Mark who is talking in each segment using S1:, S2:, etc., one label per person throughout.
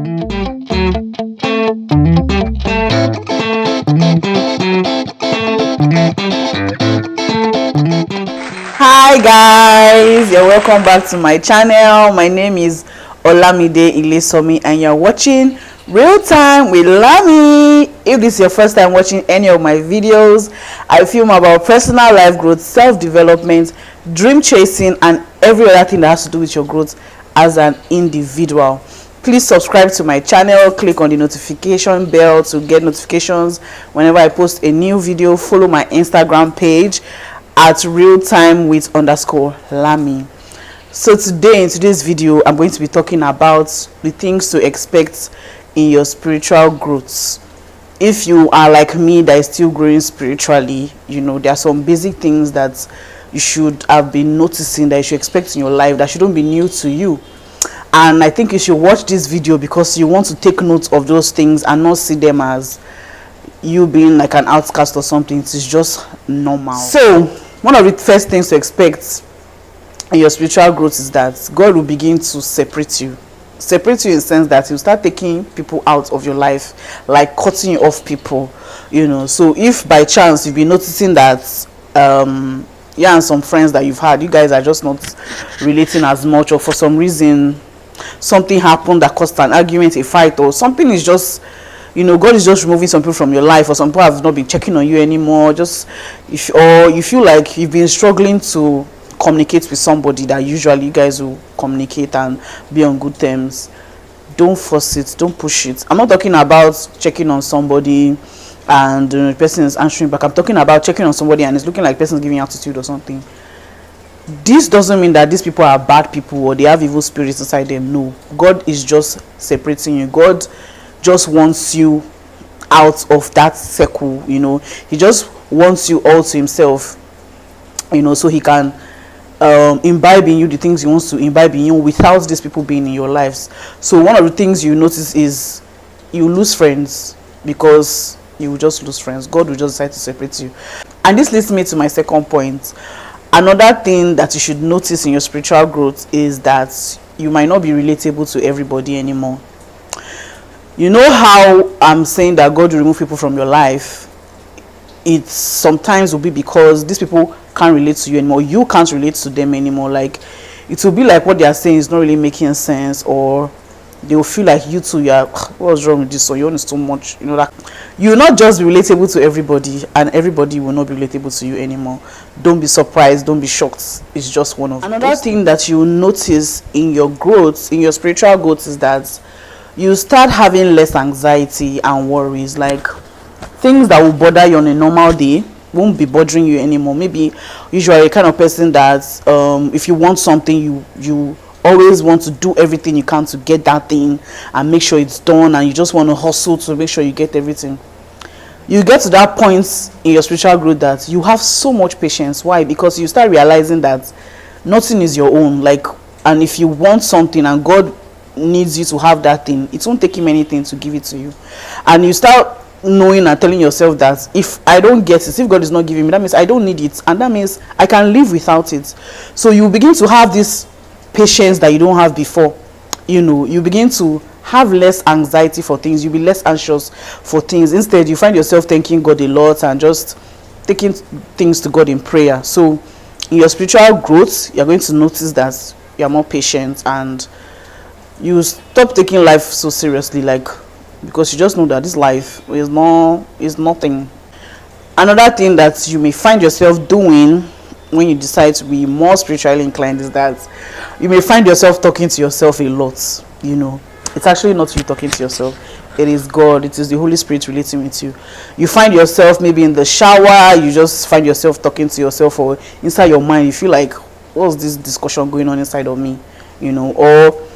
S1: Hi guys, you're welcome back to my channel. My name is Olamide Ilesomi and you're watching Real Time with Lami. If this is your first time watching any of my videos, I film about personal life growth, self-development, dream chasing and every other thing that has to do with your growth as an individual. Please subscribe to my channel, click on the notification bell to get notifications whenever I post a new video. Follow my Instagram page at realtime with _Lami. So today, in today's video, I'm going to be talking about the things to expect in your spiritual growth. If you are like me that is still growing spiritually, you know, there are some basic things that you should have been noticing that you should expect in your life that shouldn't be new to you. And I think you should watch this video because you want to take note of those things and not see them as you being like an outcast or something. It is just normal. So one of the first things to expect in your spiritual growth is that God will begin to separate you in the sense that he'll start taking people out of your life, like cutting you off people, you know. So if by chance you've been noticing that yeah, and some friends that you've had, you guys are just not relating as much, or for some reason something happened that caused an argument, a fight, or something is just, you know, God is just removing some people from your life, or some people have not been checking on you anymore, just or you feel like you've been struggling to communicate with somebody that usually you guys will communicate and be on good terms, don't force it, don't push it. I'm not talking about checking on somebody and the person is answering back. I'm talking about checking on somebody and it's looking like the person is giving attitude or something. This doesn't mean that these people are bad people or they have evil spirits inside them. No, God is just separating you. God just wants you out of that circle, you know. He just wants you all to himself, you know, so he can imbibe in you the things he wants to imbibe in you without these people being in your lives. So one of the things you notice is you lose friends, because you will just lose friends. God will just decide to separate you. And this leads me to my second point. Another thing that you should notice in your spiritual growth is that you might not be relatable to everybody anymore. You know how I'm saying that God will remove people from your life? It sometimes will be because these people can't relate to you anymore. You can't relate to them anymore. Like, it will be like what they are saying is not really making sense, or they will feel like you too, what's wrong with this, or you want too much, you know. That you will not just be relatable to everybody, and everybody will not be relatable to you anymore. Don't be surprised, don't be shocked. It's just one of another thing that you notice in your growth, in your spiritual growth, is that you start having less anxiety and worries. Like, things that will bother you on a normal day won't be bothering you anymore. Maybe usually a kind of person that if you want something, you always want to do everything you can to get that thing and make sure it's done, and you just want to hustle to make sure you get everything. You get to that point in your spiritual growth that you have so much patience. Why? Because you start realizing that nothing is your own. Like, and if you want something and God needs you to have that thing, it won't take him anything to give it to you. And you start knowing and telling yourself that if I don't get it, if God is not giving me, that means I don't need it, and that means I can live without it. So you begin to have this patience that you don't have before. You know, you begin to have less anxiety for things. You'll be less anxious for things. Instead, you find yourself thanking God a lot and just taking things to God in prayer. So in your spiritual growth, you're going to notice that you're more patient and you stop taking life so seriously, like, because you just know that this life is nothing. Another thing that you may find yourself doing when you decide to be more spiritually inclined is that you may find yourself talking to yourself a lot. You know, it's actually not you talking to yourself, it is God, it is the Holy Spirit relating with you. You find yourself maybe in the shower, you just find yourself talking to yourself, or inside your mind you feel like, what's this discussion going on inside of me, you know, or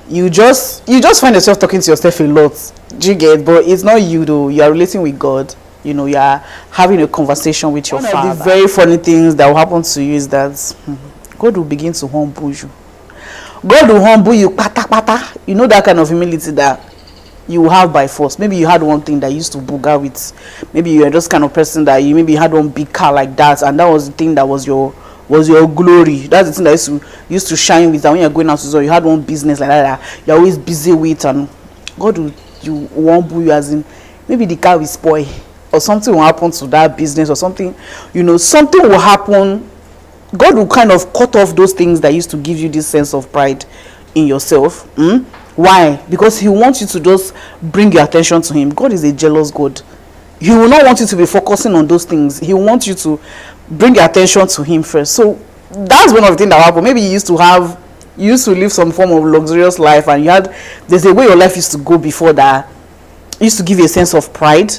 S1: you just find yourself talking to yourself a lot. Do you get? But it's not you though, you are relating with God. You know, you are having a conversation with your Father. One of the very funny things that will happen to you is that God will begin to humble you. God will humble you, pata. You know, that kind of humility that you will have by force. Maybe you had one thing that you used to booger with. Maybe you're just kind of person that you maybe had one big car like that, and that was the thing that was your glory. That's the thing that used to shine with. And when you're going out to, you had one business like that you're always busy with, and God will humble you, as in maybe the car will spoil or something will happen to that business or something, something will happen. God will kind of cut off those things that used to give you this sense of pride in yourself. Why? Because he wants you to just bring your attention to him. God is a jealous God. He will not want you to be focusing on those things. He will want you to bring your attention to him first. So that's one of the things that happened. Maybe you used to live some form of luxurious life, and there's a way your life used to go before that used to give you a sense of pride.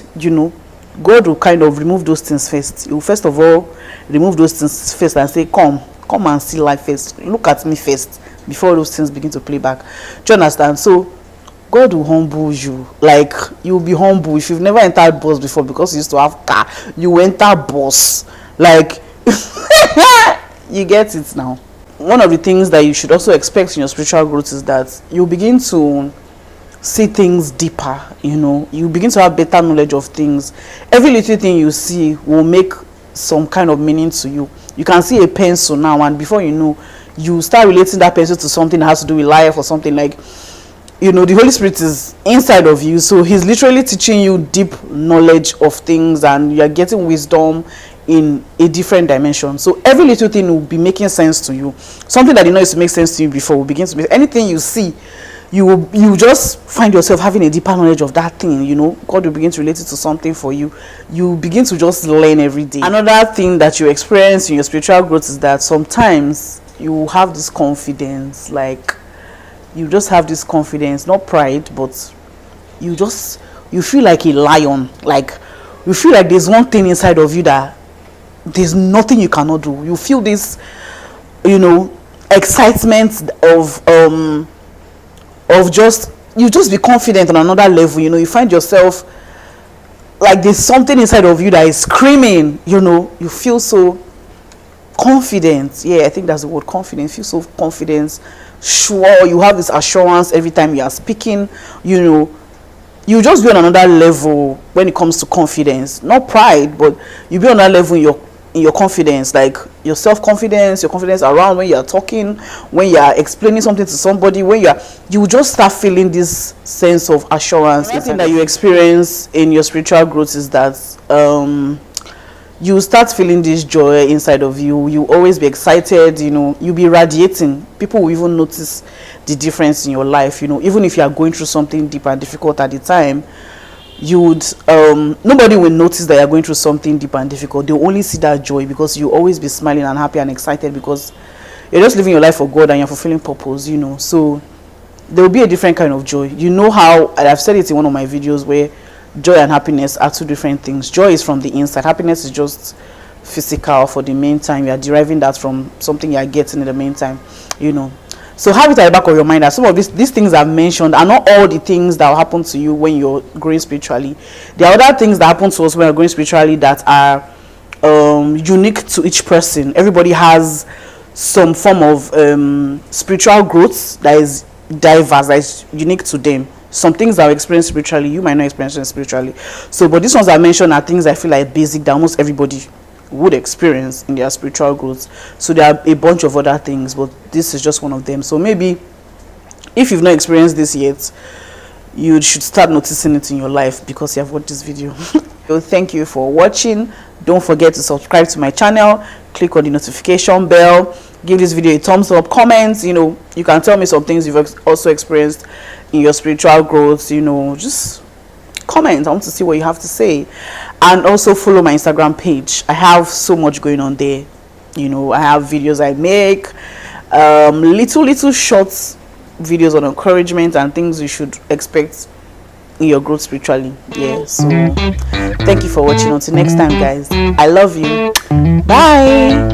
S1: God will kind of remove those things first. He will first of all remove those things first and say, come and see life first. Look at me first before those things begin to play back. Do you understand? So God will humble you. Like, you'll be humble. If you've never entered bus before because you used to have car, you enter bus. Like, you get it now. One of the things that you should also expect in your spiritual growth is that you begin to see things deeper. You begin to have better knowledge of things. Every little thing you see will make some kind of meaning to you. You can see a pencil now, and before you know, you start relating that pencil to something that has to do with life or something. Like, the Holy Spirit is inside of you, so he's literally teaching you deep knowledge of things, and you're getting wisdom in a different dimension. So every little thing will be making sense to you. Something that used to make sense to you before will begin to make anything you see. You just find yourself having a deeper knowledge of that thing. God will begin to relate it to something for you. You begin to just learn every day. Another thing that you experience in your spiritual growth is that sometimes you have this confidence. Like, you just have this confidence, not pride, but you feel like a lion. Like, you feel like there's one thing inside of you that there's nothing you cannot do. You feel this excitement of just be confident on another level. You find yourself like there's something inside of you that is screaming. You feel so confident. I think that's the word, confident. You feel so confident, sure. You have this assurance every time you are speaking. You just be on another level when it comes to confidence. Not pride, but you be on that level in your confidence, like your self-confidence, your confidence around when you are talking, when you are explaining something to somebody, when you just start feeling this sense of assurance. The thing that you experience in your spiritual growth is that you start feeling this joy inside of you. You always be excited. You'll be radiating. People will even notice the difference in your life. Even if you are going through something deep and difficult at the time, nobody will notice that you're going through something deep and difficult. They'll only see that joy, because you always be smiling and happy and excited, because you're just living your life for God and you're fulfilling purpose. So there will be a different kind of joy. How I've said it in one of my videos, where joy and happiness are two different things. Joy is from the inside. Happiness is just physical for the meantime. You are deriving that from something you are getting in the meantime. So have it at the back of your mind that some of these things I've mentioned are not all the things that will happen to you when you're growing spiritually. There are other things that happen to us when we're growing spiritually that are unique to each person. Everybody has some form of spiritual growth that is diverse, that is unique to them. Some things that I experience spiritually, you might not experience them spiritually. So, but these ones I mentioned are things I feel like basic that almost everybody would experience in their spiritual growth. So there are a bunch of other things, but this is just one of them. So maybe if you've not experienced this yet, you should start noticing it in your life because you have watched this video. So thank you for watching. Don't forget to subscribe to my channel, click on the notification bell, give this video a thumbs up, comment. You can tell me some things you've also experienced in your spiritual growth. Just comment. I want to see what you have to say. And also follow my Instagram page. I have so much going on there. I have videos I make, little short videos on encouragement and things you should expect in your growth spiritually. So thank you for watching. Until next time, guys, I love you. Bye.